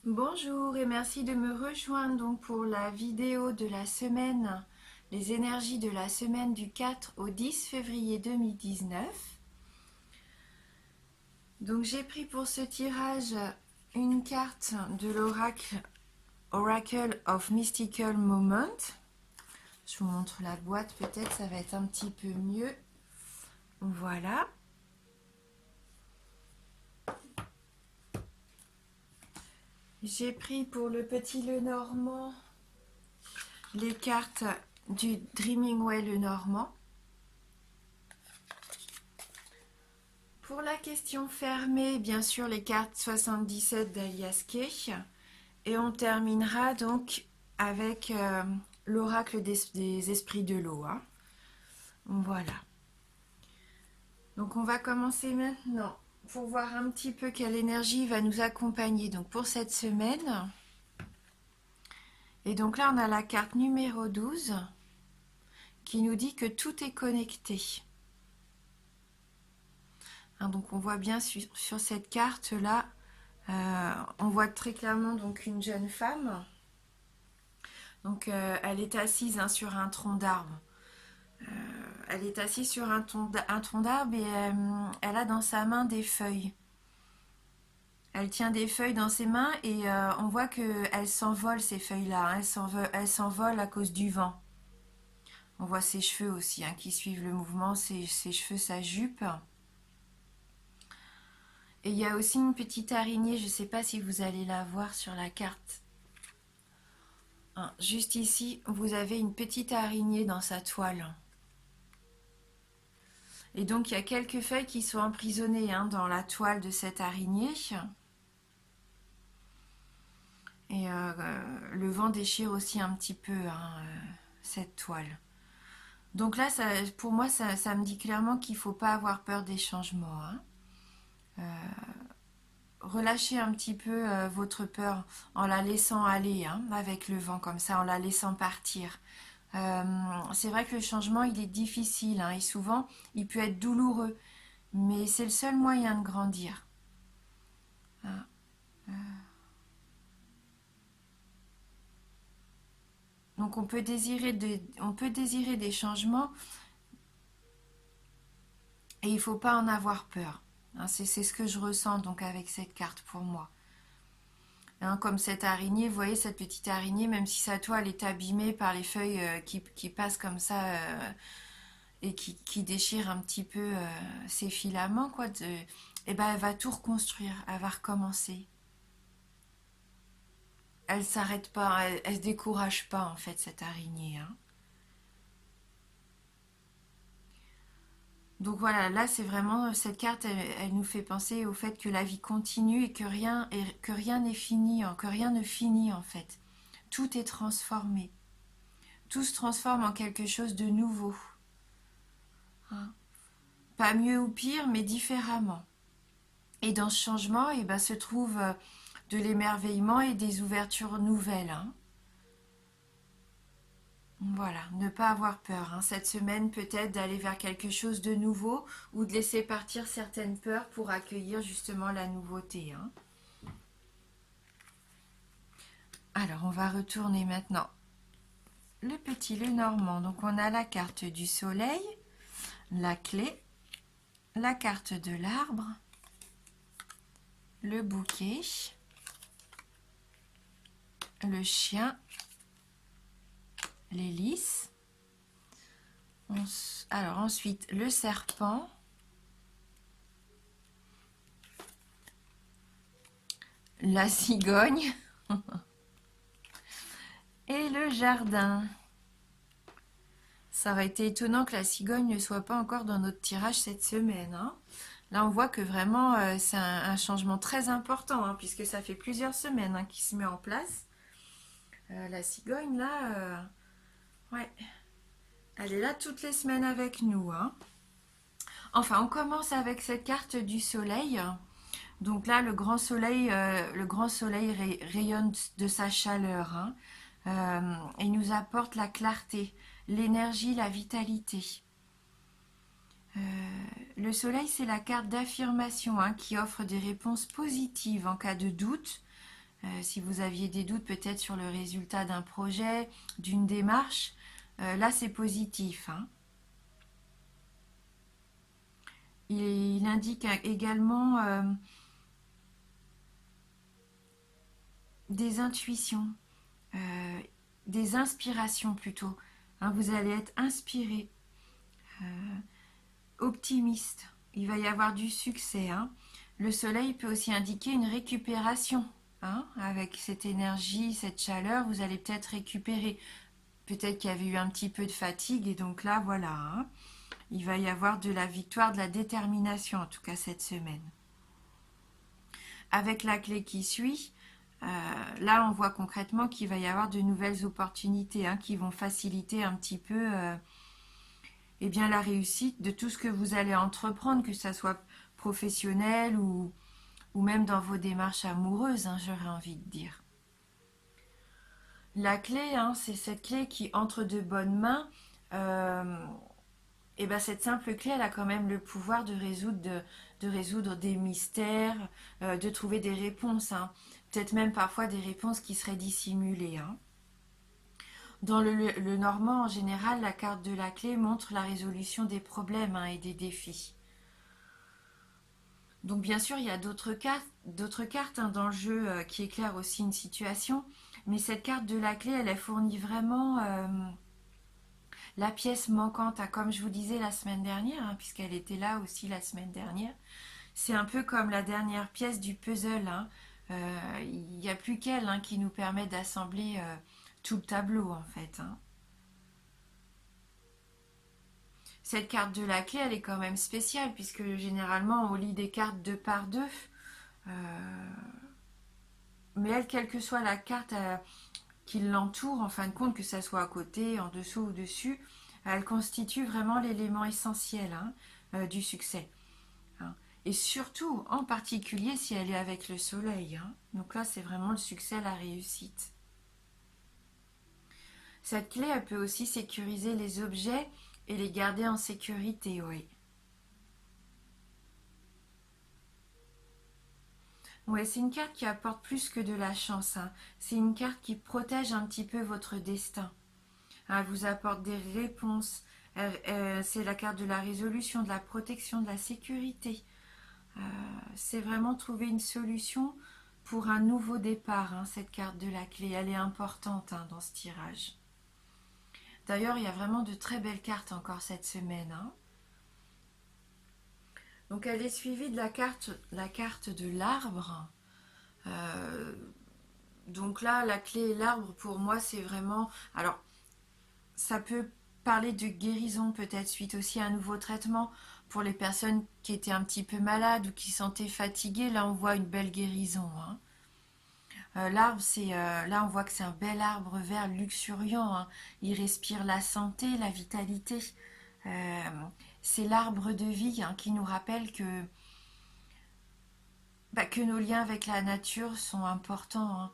Bonjour et merci de me rejoindre donc pour la vidéo de la semaine, les énergies de la semaine du 4 au 10 février 2019. Donc j'ai pris pour ce tirage une carte de l'oracle Oracle of Mystical Moment. Je vous montre la boîte, peut-être ça va être un petit peu mieux. Voilà. J'ai pris pour le petit Lenormand les cartes du Dreaming Way Lenormand. Pour la question fermée, bien sûr, les cartes 77 d'Alias Kay. Et on terminera donc avec l'oracle des esprits de l'eau. Hein. Voilà. Donc on va commencer maintenant pour voir un petit peu quelle énergie va nous accompagner donc pour cette semaine. Et donc là, on a la carte numéro 12 qui nous dit que tout est connecté. Hein, donc on voit bien sur cette carte-là, on voit très clairement donc une jeune femme. Donc elle est assise sur un tronc d'arbre. Elle est assise sur un tronc d'arbre et elle a dans sa main des feuilles. Elle tient des feuilles dans ses mains et on voit qu'elles s'envolent ces feuilles-là. Hein. Elles s'envolent à cause du vent. On voit ses cheveux aussi qui suivent le mouvement, ses cheveux, sa jupe. Et il y a aussi une petite araignée, je ne sais pas si vous allez la voir sur la carte. Hein, juste ici, vous avez une petite araignée dans sa toile. Et donc il y a quelques feuilles qui sont emprisonnées dans la toile de cette araignée. Et le vent déchire aussi un petit peu cette toile. Donc là, pour moi, ça me dit clairement qu'il ne faut pas avoir peur des changements. Hein. Relâchez un petit peu votre peur en la laissant aller avec le vent comme ça, en la laissant partir. C'est vrai que le changement, il est difficile et souvent, il peut être douloureux. Mais c'est le seul moyen de grandir. Hein. Donc on peut désirer des changements et il ne faut pas en avoir peur. Hein, c'est ce que je ressens donc avec cette carte pour moi. Hein, comme cette araignée, vous voyez cette petite araignée, même si sa toile est abîmée par les feuilles qui passent comme ça et qui déchirent un petit peu ses filaments, et ben elle va tout reconstruire, elle va recommencer. Elle s'arrête pas, elle se décourage pas en fait cette araignée. Hein. Donc voilà, là c'est vraiment cette carte, elle nous fait penser au fait que la vie continue et que rien n'est fini, que rien ne finit en fait. Tout est transformé, tout se transforme en quelque chose de nouveau. Hein. Pas mieux ou pire, mais différemment. Et dans ce changement, se trouve de l'émerveillement et des ouvertures nouvelles. Hein. Voilà, ne pas avoir peur. Hein. Cette semaine, peut-être d'aller vers quelque chose de nouveau ou de laisser partir certaines peurs pour accueillir justement la nouveauté. Hein. Alors, on va retourner maintenant le petit Lenormand. Donc, on a la carte du soleil, la clé, la carte de l'arbre, le bouquet, le chien, l'hélice. Alors, ensuite, le serpent, la cigogne et le jardin. Ça aurait été étonnant que la cigogne ne soit pas encore dans notre tirage cette semaine. Hein. Là, on voit que vraiment, c'est un changement très important, puisque ça fait plusieurs semaines qu'il se met en place. La cigogne, là, ouais, elle est là toutes les semaines avec nous. Hein. Enfin, on commence avec cette carte du soleil. Donc là, le grand soleil rayonne de sa chaleur. Hein. Il nous apporte la clarté, l'énergie, la vitalité. Le soleil, c'est la carte d'affirmation qui offre des réponses positives en cas de doute, Si vous aviez des doutes peut-être sur le résultat d'un projet, d'une démarche, là c'est positif, hein. Il indique également des intuitions, euh, des inspirations plutôt, hein. Vous allez être inspiré, optimiste. Il va y avoir du succès, hein. Le soleil peut aussi indiquer une récupération, hein. Avec cette énergie, cette chaleur, vous allez peut-être récupérer. Peut-être qu'il y avait eu un petit peu de fatigue et donc là, voilà, hein. Il va y avoir de la victoire, de la détermination, en tout cas cette semaine. Avec la clé qui suit, là on voit concrètement qu'il va y avoir de nouvelles opportunités, hein, qui vont faciliter un petit peu eh bien, la réussite de tout ce que vous allez entreprendre, que ça soit professionnel ou même dans vos démarches amoureuses, hein, j'aurais envie de dire. La clé, hein, c'est cette clé qui entre de bonnes mains. Euh, et ben cette simple clé, elle a quand même le pouvoir de résoudre des mystères, de trouver des réponses, hein. Peut-être même parfois des réponses qui seraient dissimulées, hein. Dans le normand, en général, la carte de la clé montre la résolution des problèmes, hein, et des défis. Donc bien sûr, il y a d'autres cartes, hein, dans le jeu, qui éclairent aussi une situation, mais cette carte de la clé, elle fournit vraiment la pièce manquante, hein, comme je vous disais la semaine dernière, hein, puisqu'elle était là aussi la semaine dernière. C'est un peu comme la dernière pièce du puzzle, hein. Il n'y a plus qu'elle, hein, qui nous permet d'assembler tout le tableau en fait, hein. Cette carte de la clé, elle est quand même spéciale puisque généralement on lit des cartes deux par deux. Euh, mais elle, quelle que soit la carte qui l'entoure, en fin de compte, que ça soit à côté, en dessous ou dessus, elle constitue vraiment l'élément essentiel, hein, du succès, hein. Et surtout, en particulier, si elle est avec le soleil, hein. Donc là, c'est vraiment le succès, la réussite. Cette clé, elle peut aussi sécuriser les objets et les garder en sécurité, oui. Ouais, c'est une carte qui apporte plus que de la chance, hein. C'est une carte qui protège un petit peu votre destin. Elle vous apporte des réponses. C'est la carte de la résolution, de la protection, de la sécurité. Euh, c'est vraiment trouver une solution pour un nouveau départ, hein, cette carte de la clé. Elle est importante, hein, dans ce tirage. D'ailleurs, il y a vraiment de très belles cartes encore cette semaine, hein. Donc elle est suivie de la carte de l'arbre. Euh, donc là, la clé et l'arbre, pour moi, c'est vraiment... Alors, ça peut parler de guérison peut-être suite aussi à un nouveau traitement pour les personnes qui étaient un petit peu malades ou qui se sentaient fatiguées. Là, on voit une belle guérison, hein. L'arbre, là, on voit que c'est un bel arbre vert luxuriant, hein. Il respire la santé, la vitalité. Euh, c'est l'arbre de vie, hein, qui nous rappelle que nos liens avec la nature sont importants, hein.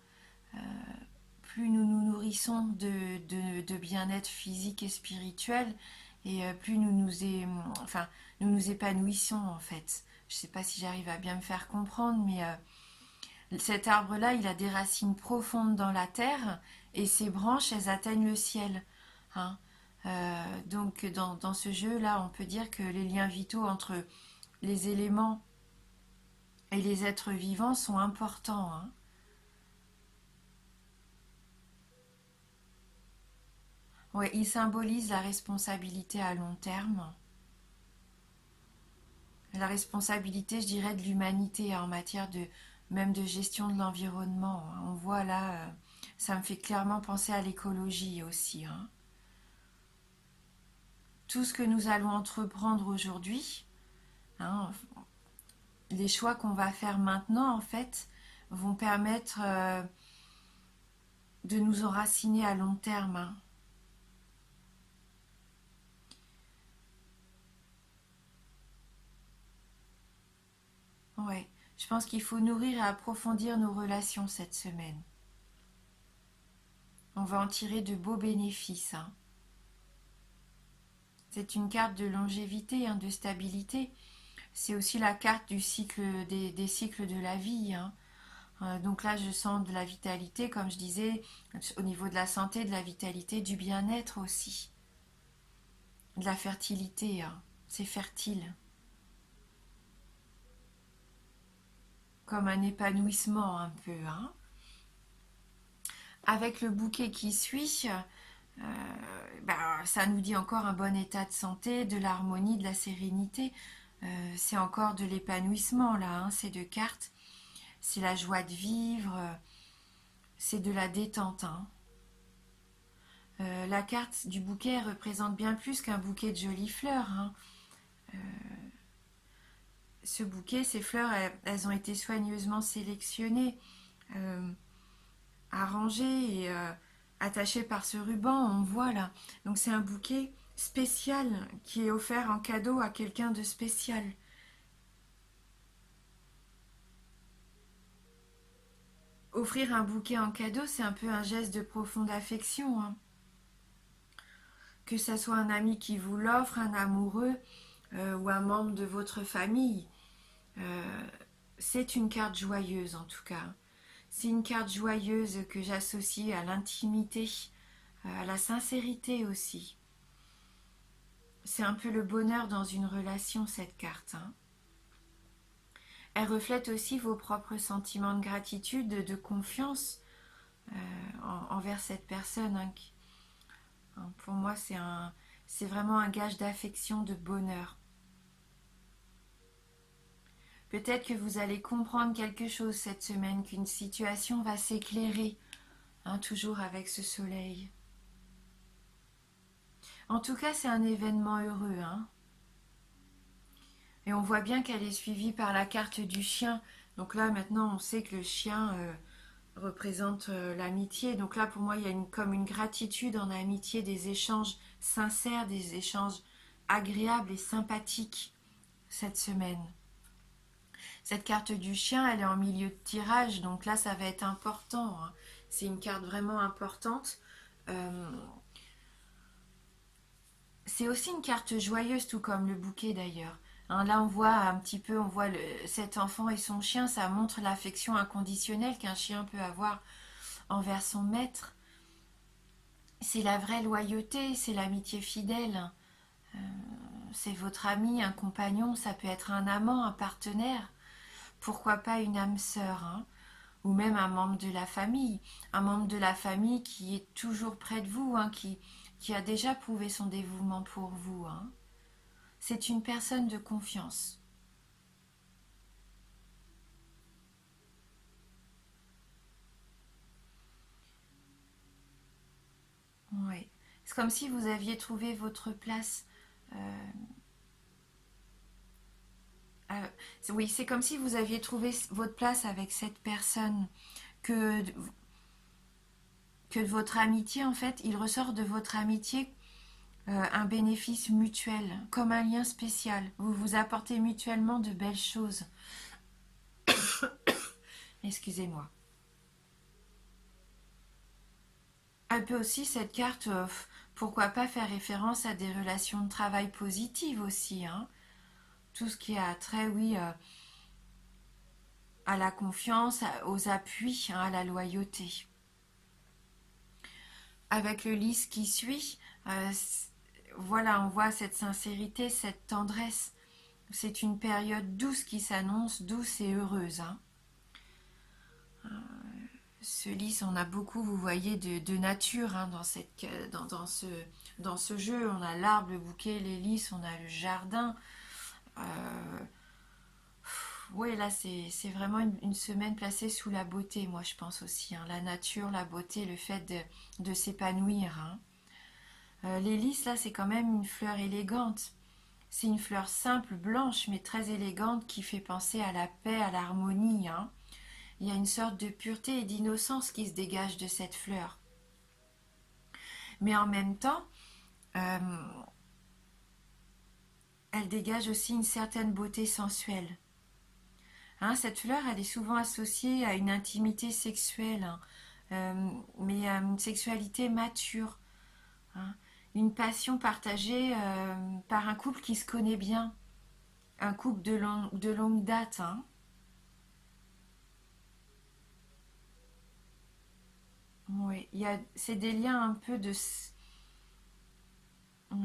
Plus nous nous nourrissons de bien-être physique et spirituel, et plus enfin, nous nous épanouissons en fait. Je ne sais pas si j'arrive à bien me faire comprendre, mais cet arbre-là, il a des racines profondes dans la terre et ses branches, elles atteignent le ciel, hein. Donc dans ce jeu-là, on peut dire que les liens vitaux entre les éléments et les êtres vivants sont importants, hein. Ouais, il symbolise la responsabilité à long terme, la responsabilité, je dirais, de l'humanité, hein, en matière de même de gestion de l'environnement, hein. On voit là, ça me fait clairement penser à l'écologie aussi, hein. Tout ce que nous allons entreprendre aujourd'hui, hein, les choix qu'on va faire maintenant, en fait, vont permettre de nous enraciner à long terme, hein. Ouais, je pense qu'il faut nourrir et approfondir nos relations cette semaine. On va en tirer de beaux bénéfices, hein. C'est une carte de longévité, hein, de stabilité. C'est aussi la carte du cycle des cycles de la vie, hein. Donc là, je sens de la vitalité, comme je disais, au niveau de la santé, de la vitalité, du bien-être aussi, de la fertilité, hein. C'est fertile, comme un épanouissement un peu, hein. Avec le bouquet qui suit, ça nous dit encore un bon état de santé, de l'harmonie, de la sérénité. C'est encore de l'épanouissement là, hein, ces deux cartes. C'est la joie de vivre, c'est de la détente, hein. La carte du bouquet représente bien plus qu'un bouquet de jolies fleurs, hein. Ce bouquet, ces fleurs, elles ont été soigneusement sélectionnées, euh, arrangées et attachées par ce ruban, on voit là. Donc c'est un bouquet spécial qui est offert en cadeau à quelqu'un de spécial. Offrir un bouquet en cadeau, c'est un peu un geste de profonde affection, hein. Que ça soit un ami qui vous l'offre, un amoureux ou un membre de votre famille. Euh, c'est une carte joyeuse en tout cas. C'est une carte joyeuse que j'associe à l'intimité, à la sincérité aussi. C'est un peu le bonheur dans une relation, cette carte, hein. Elle reflète aussi vos propres sentiments de gratitude, de confiance envers cette personne, hein. Pour moi, c'est vraiment un gage d'affection, de bonheur. Peut-être que vous allez comprendre quelque chose cette semaine, qu'une situation va s'éclairer, hein, toujours avec ce soleil. En tout cas, c'est un événement heureux, hein. Et on voit bien qu'elle est suivie par la carte du chien. Donc là, maintenant, on sait que le chien représente l'amitié. Donc là, pour moi, il y a comme une gratitude en amitié, des échanges sincères, des échanges agréables et sympathiques cette semaine. Cette carte du chien, elle est en milieu de tirage, donc là, ça va être important, hein. C'est une carte vraiment importante. Euh, c'est aussi une carte joyeuse, tout comme le bouquet d'ailleurs. Hein, là, on voit un petit peu, on voit cet enfant et son chien, ça montre l'affection inconditionnelle qu'un chien peut avoir envers son maître. C'est la vraie loyauté, c'est l'amitié fidèle. C'est votre ami, un compagnon, ça peut être un amant, un partenaire. Pourquoi pas une âme sœur, hein, ou même un membre de la famille. Un membre de la famille qui est toujours près de vous, hein, qui a déjà prouvé son dévouement pour vous, hein. C'est une personne de confiance. Ouais. C'est comme si vous aviez trouvé votre place. euh, euh, oui, c'est comme si vous aviez trouvé votre place avec cette personne. Que, que de votre amitié, en fait, il ressort de votre amitié un bénéfice mutuel, comme un lien spécial. Vous vous apportez mutuellement de belles choses. Excusez-moi. Elle peut aussi, cette carte, pourquoi pas faire référence à des relations de travail positives aussi, hein. Tout ce qui a trait, oui, à la confiance, aux appuis, hein, à la loyauté. Avec le lys qui suit, euh, voilà, on voit cette sincérité, cette tendresse. C'est une période douce qui s'annonce, douce et heureuse, hein. Ce lys, on a beaucoup, vous voyez, de nature, hein, dans ce jeu. On a l'arbre, le bouquet, les lys, on a le jardin. Euh, oui, là, c'est vraiment une semaine placée sous la beauté, moi, je pense aussi, hein. La nature, la beauté, le fait de s'épanouir, hein. Les lys, là, c'est quand même une fleur élégante. C'est une fleur simple, blanche, mais très élégante qui fait penser à la paix, à l'harmonie, hein. Il y a une sorte de pureté et d'innocence qui se dégage de cette fleur. Mais en même temps, euh, elle dégage aussi une certaine beauté sensuelle. Hein, cette fleur, elle est souvent associée à une intimité sexuelle, hein, mais à une sexualité mature, hein, une passion partagée par un couple qui se connaît bien, un couple de longue date, hein. Oui, c'est des liens un peu euh,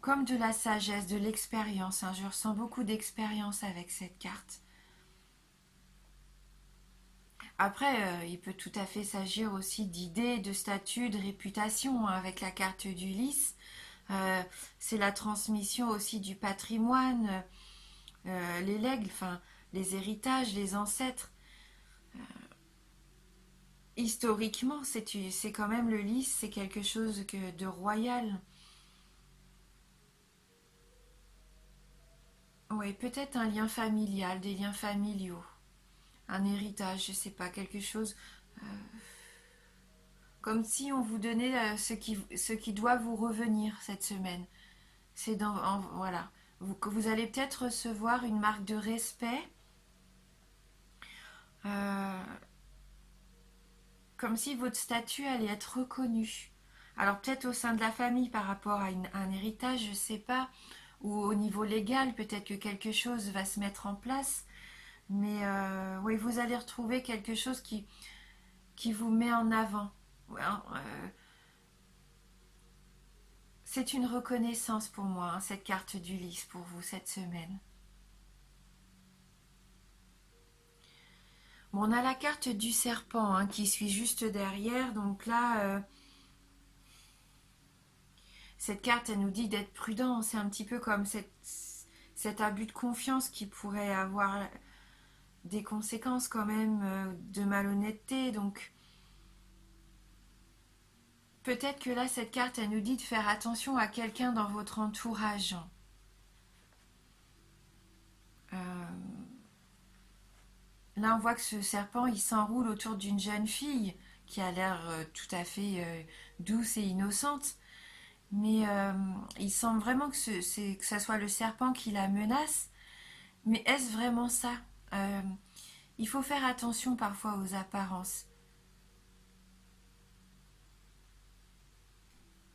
comme de la sagesse, de l'expérience, hein. Je ressens beaucoup d'expérience avec cette carte. Après, il peut tout à fait s'agir aussi d'idées, de statuts, de réputation, hein, avec la carte d'Ulysse. Euh, c'est la transmission aussi du patrimoine, les legs, enfin, les héritages, les ancêtres. Historiquement, c'est quand même le lys, c'est quelque chose de royal. Oui, peut-être un lien familial, des liens familiaux, un héritage, je sais pas, quelque chose comme si on vous donnait ce qui doit vous revenir cette semaine. Voilà, que vous allez peut-être recevoir une marque de respect, euh, comme si votre statut allait être reconnu. Alors peut-être au sein de la famille par rapport à un héritage, je sais pas, ou au niveau légal, peut-être que quelque chose va se mettre en place. Mais oui, vous allez retrouver quelque chose qui vous met en avant. Ouais, hein, c'est une reconnaissance pour moi, hein, cette carte d'Ulysse pour vous cette semaine. Bon, on a la carte du serpent, hein, qui suit juste derrière. Donc là, cette carte, elle nous dit d'être prudent. C'est un petit peu comme cet abus de confiance qui pourrait avoir des conséquences quand même de malhonnêteté. Donc peut-être que là, cette carte, elle nous dit de faire attention à quelqu'un dans votre entourage. Euh, Là, on voit que ce serpent, il s'enroule autour d'une jeune fille qui a l'air tout à fait douce et innocente. Mais il semble vraiment que ça soit le serpent qui la menace. Mais est-ce vraiment ça? Euh, il faut faire attention parfois aux apparences.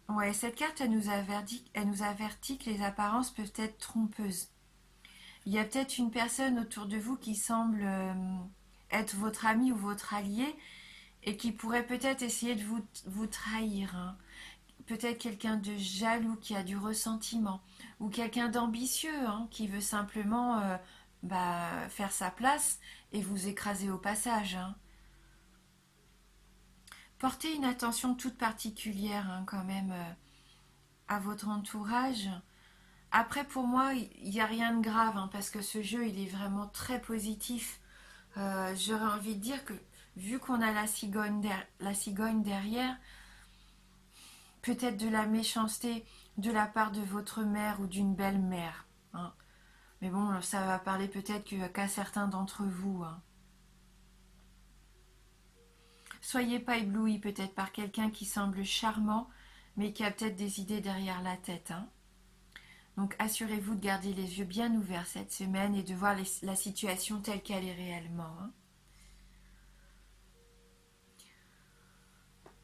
Ouais, cette carte, elle nous avertit que les apparences peuvent être trompeuses. Il y a peut-être une personne autour de vous qui semble être votre ami ou votre allié et qui pourrait peut-être essayer de vous trahir, hein. Peut-être quelqu'un de jaloux qui a du ressentiment ou quelqu'un d'ambitieux, hein, qui veut simplement faire sa place et vous écraser au passage, hein. Portez une attention toute particulière, hein, quand même, à votre entourage. Après, pour moi, il n'y a rien de grave, hein, parce que ce jeu, il est vraiment très positif. J'aurais envie de dire que vu qu'on a la cigogne derrière, peut-être de la méchanceté de la part de votre mère ou d'une belle-mère, hein. Mais bon, ça va parler peut-être qu'à certains d'entre vous, hein. Soyez pas éblouis peut-être par quelqu'un qui semble charmant, mais qui a peut-être des idées derrière la tête, hein. Donc assurez-vous de garder les yeux bien ouverts cette semaine et de voir la situation telle qu'elle est réellement, hein.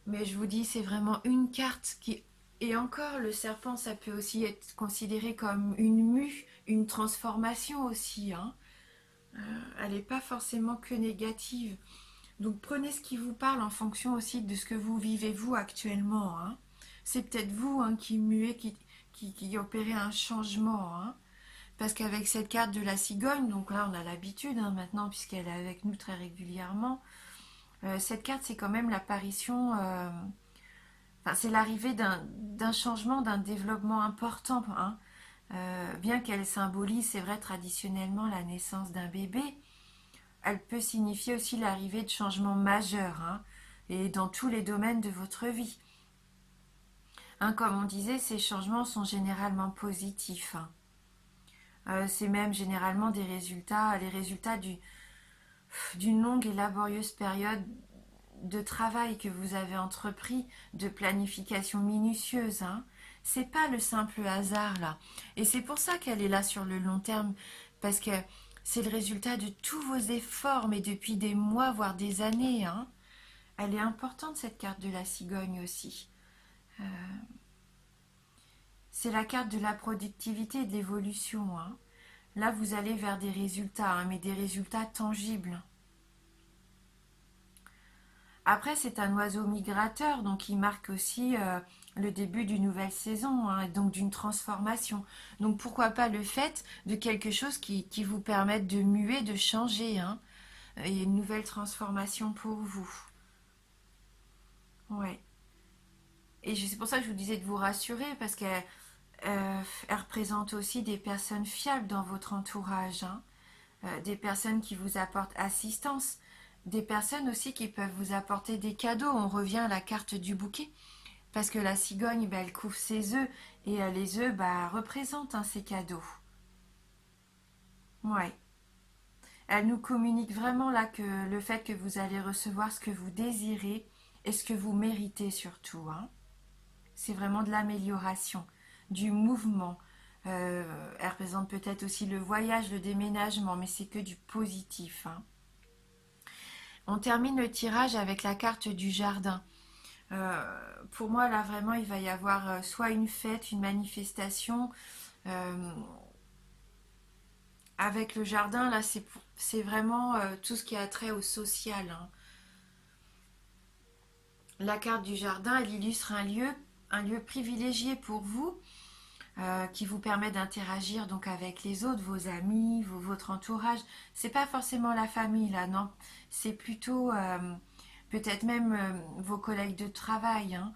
Mais je vous dis, c'est vraiment une carte qui... Et encore, le serpent, ça peut aussi être considéré comme une mue, une transformation aussi, hein. Elle n'est pas forcément que négative. Donc prenez ce qui vous parle en fonction aussi de ce que vous vivez vous actuellement, hein. C'est peut-être vous, hein, qui muez, qui opérez un changement, hein. Parce qu'avec cette carte de la cigogne, donc là on a l'habitude, hein, maintenant puisqu'elle est avec nous très régulièrement, cette carte c'est quand même l'apparition, enfin, c'est l'arrivée d'un changement, d'un développement important, hein. Bien qu'elle symbolise, c'est vrai, traditionnellement la naissance d'un bébé, elle peut signifier aussi l'arrivée de changements majeurs, hein, et dans tous les domaines de votre vie, hein. Comme on disait, ces changements sont généralement positifs, hein. C'est même généralement les résultats d'une longue et laborieuse période de travail que vous avez entrepris, de planification minutieuse, hein. C'est pas le simple hasard là. Et c'est pour ça qu'elle est là sur le long terme, parce que c'est le résultat de tous vos efforts, mais depuis des mois, voire des années, hein. Elle est importante cette carte de la cigogne aussi. C'est la carte de la productivité et de l'évolution, hein. Là, vous allez vers des résultats, hein, mais des résultats tangibles. Après, c'est un oiseau migrateur, donc il marque aussi le début d'une nouvelle saison, hein, et donc d'une transformation. Donc pourquoi pas le fait de quelque chose qui vous permette de muer, de changer, hein, et une nouvelle transformation pour vous. Ouais. Et c'est pour ça que je vous disais de vous rassurer, parce qu'elle elle représente aussi des personnes fiables dans votre entourage, hein. Des personnes qui vous apportent assistance, des personnes aussi qui peuvent vous apporter des cadeaux. On revient à la carte du bouquet, parce que la cigogne, bah, elle couvre ses œufs, et les œufs bah, représentent, hein, ces cadeaux. Ouais. Elle nous communique vraiment là que le fait que vous allez recevoir ce que vous désirez et ce que vous méritez surtout, hein. C'est vraiment de l'amélioration, du mouvement. Elle représente peut-être aussi le voyage, le déménagement, mais c'est que du positif, hein. On termine le tirage avec la carte du jardin. Pour moi, là, vraiment, il va y avoir soit une fête, une manifestation. euh, Avec le jardin, là, c'est vraiment tout ce qui a trait au social, hein. La carte du jardin, elle illustre un lieu privilégié pour vous, qui vous permet d'interagir donc avec les autres, vos amis, votre entourage. C'est pas forcément la famille là, non. C'est plutôt peut-être même vos collègues de travail, hein.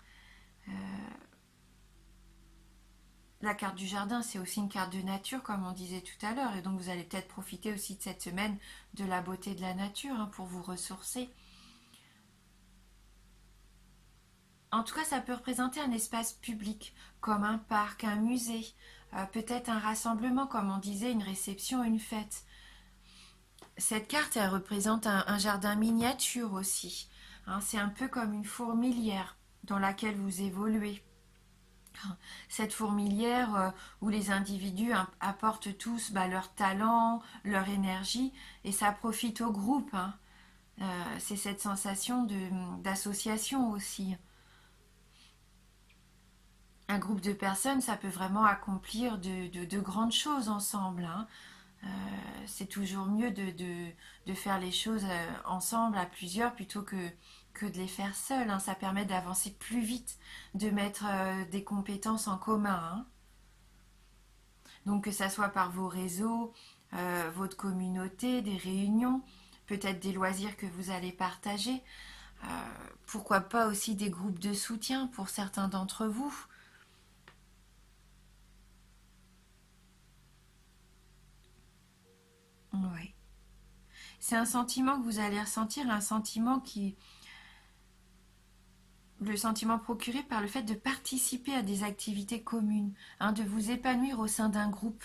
La carte du jardin, c'est aussi une carte de nature, comme on disait tout à l'heure, et donc vous allez peut-être profiter aussi de cette semaine de la beauté de la nature, hein, pour vous ressourcer. En tout cas, ça peut représenter un espace public, comme un parc, un musée, peut-être un rassemblement, comme on disait, une réception, une fête. Cette carte, elle représente un jardin miniature aussi, hein. C'est un peu comme une fourmilière dans laquelle vous évoluez. Cette fourmilière où les individus apportent tous bah, leur talent, leur énergie, et ça profite au groupe, hein. C'est cette sensation d'association aussi. Un groupe de personnes, ça peut vraiment accomplir de grandes choses ensemble, hein. C'est toujours mieux de faire les choses ensemble, à plusieurs, plutôt que de les faire seuls, hein. Ça permet d'avancer plus vite, de mettre des compétences en commun, hein. Donc que ça soit par vos réseaux, votre communauté, des réunions, peut-être des loisirs que vous allez partager. Euh, Pourquoi pas aussi des groupes de soutien pour certains d'entre vous. Ouais. C'est un sentiment que vous allez ressentir, un sentiment le sentiment procuré par le fait de participer à des activités communes, hein, de vous épanouir au sein d'un groupe.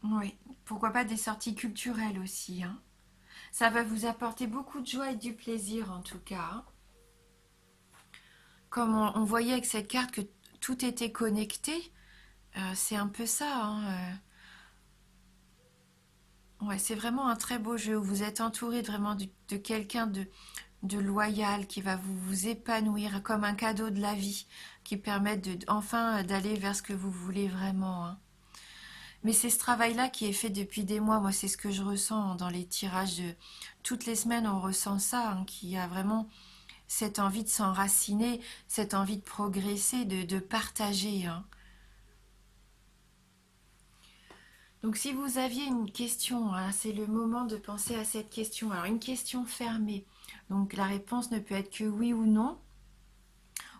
Oui, pourquoi pas des sorties culturelles aussi, hein. Ça va vous apporter beaucoup de joie et du plaisir en tout cas, hein. Comme on voyait avec cette carte que tout était connecté, c'est un peu ça, hein. Ouais, c'est vraiment un très beau jeu où vous êtes entouré vraiment de quelqu'un de loyal qui va vous épanouir comme un cadeau de la vie qui permet enfin d'aller vers ce que vous voulez vraiment, hein. Mais c'est ce travail-là qui est fait depuis des mois. Moi, c'est ce que je ressens dans les tirages. Toutes les semaines, on ressent ça, hein, qu'il y a vraiment cette envie de s'enraciner, cette envie de progresser, de partager, hein. Donc si vous aviez une question, hein, c'est le moment de penser à cette question. Alors une question fermée. Donc la réponse ne peut être que oui ou non.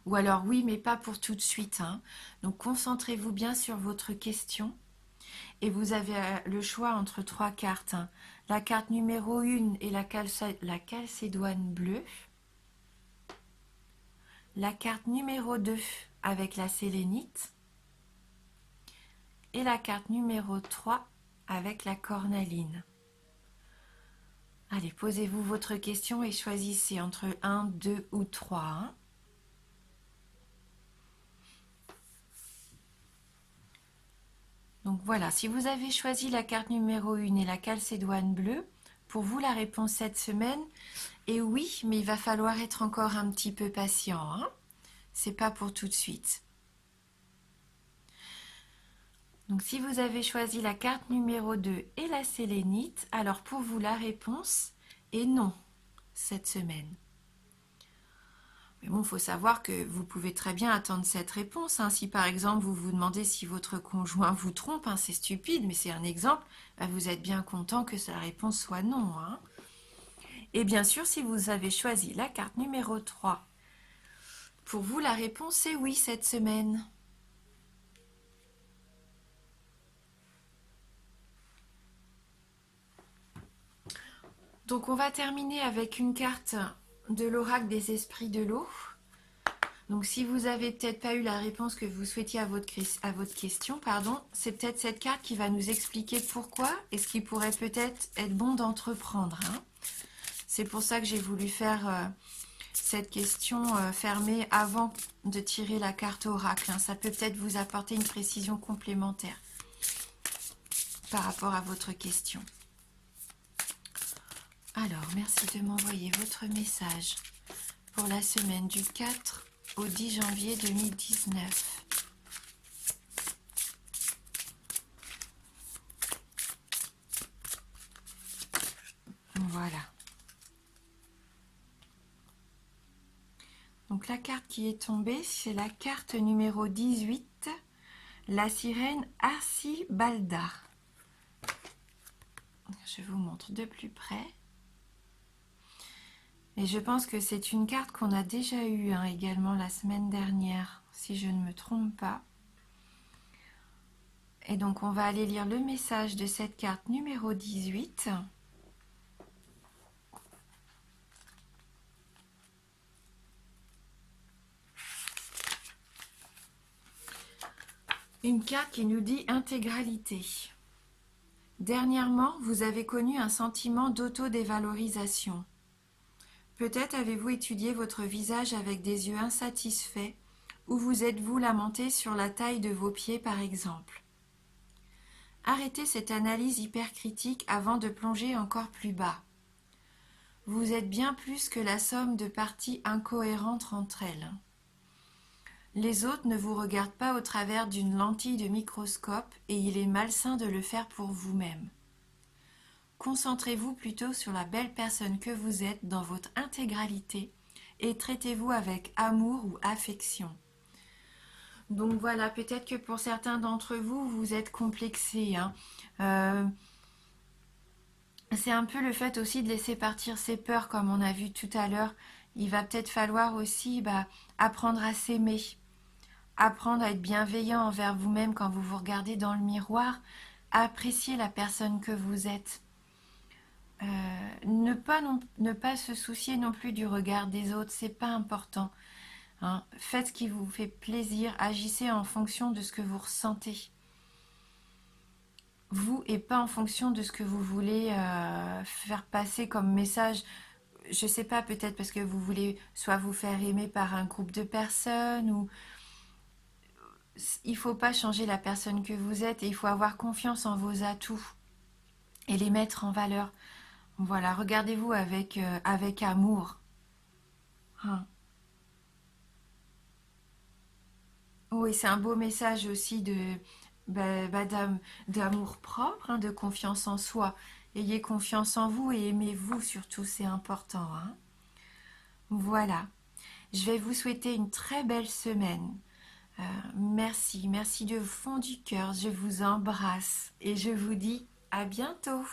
Ou alors oui, mais pas pour tout de suite, hein. Donc concentrez-vous bien sur votre question. Et vous avez le choix entre trois cartes, hein. La carte numéro 1 est la calcédoine bleue. La carte numéro 2 avec la sélénite. Et la carte numéro 3 avec la cornaline. Allez, posez-vous votre question et choisissez entre un, 2 ou 3, hein. Donc voilà, si vous avez choisi la carte numéro 1 et la calcédoine bleue, pour vous la réponse cette semaine est oui, mais il va falloir être encore un petit peu patient, hein. C'est pas pour tout de suite. Donc si vous avez choisi la carte numéro 2 et la sélénite, alors pour vous la réponse et non cette semaine. Mais bon, il faut savoir que vous pouvez très bien attendre cette réponse, hein. Si par exemple vous vous demandez si votre conjoint vous trompe, hein, c'est stupide, mais c'est un exemple, bah, vous êtes bien content que la réponse soit non, hein. Et bien sûr, si vous avez choisi la carte numéro 3, pour vous la réponse est oui cette semaine. Donc on va terminer avec une carte de l'oracle des esprits de l'eau. Donc si vous n'avez peut-être pas eu la réponse que vous souhaitiez à votre question, pardon, c'est peut-être cette carte qui va nous expliquer pourquoi et ce qui pourrait peut-être être bon d'entreprendre, hein. C'est pour ça que j'ai voulu faire cette question fermée avant de tirer la carte oracle, hein. Ça peut peut-être vous apporter une précision complémentaire par rapport à votre question. Alors, merci de m'envoyer votre message pour la semaine du 4 au 10 janvier 2019. Voilà. Donc la carte qui est tombée, c'est la carte numéro 18, la sirène Arcibalda. Je vous montre de plus près. Et je pense que c'est une carte qu'on a déjà eue, hein, également la semaine dernière, si je ne me trompe pas. Et donc on va aller lire le message de cette carte numéro 18. Une carte qui nous dit intégralité. Dernièrement, vous avez connu un sentiment d'auto-dévalorisation. Peut-être avez-vous étudié votre visage avec des yeux insatisfaits, ou vous êtes-vous lamenté sur la taille de vos pieds par exemple. Arrêtez cette analyse hypercritique avant de plonger encore plus bas. Vous êtes bien plus que la somme de parties incohérentes entre elles. Les autres ne vous regardent pas au travers d'une lentille de microscope et il est malsain de le faire pour vous-même. Concentrez-vous plutôt sur la belle personne que vous êtes dans votre intégralité et traitez-vous avec amour ou affection. Donc voilà, peut-être que pour certains d'entre vous, vous êtes complexés, hein. C'est un peu le fait aussi de laisser partir ses peurs, comme on a vu tout à l'heure. Il va peut-être falloir aussi apprendre à s'aimer, apprendre à être bienveillant envers vous-même quand vous vous regardez dans le miroir, à apprécier la personne que vous êtes. Ne pas se soucier non plus du regard des autres, c'est pas important, hein. Faites ce qui vous fait plaisir, agissez en fonction de ce que vous ressentez. Vous et pas en fonction de ce que vous voulez faire passer comme message. Je sais pas, peut-être parce que vous voulez soit vous faire aimer par un groupe de personnes ou il faut pas changer la personne que vous êtes et il faut avoir confiance en vos atouts et les mettre en valeur. Voilà, regardez-vous avec amour. Hein. Oui, c'est un beau message aussi d'amour propre, hein, de confiance en soi. Ayez confiance en vous et aimez-vous surtout, c'est important, hein. Voilà, je vais vous souhaiter une très belle semaine. Merci, merci de fond du cœur, je vous embrasse et je vous dis à bientôt.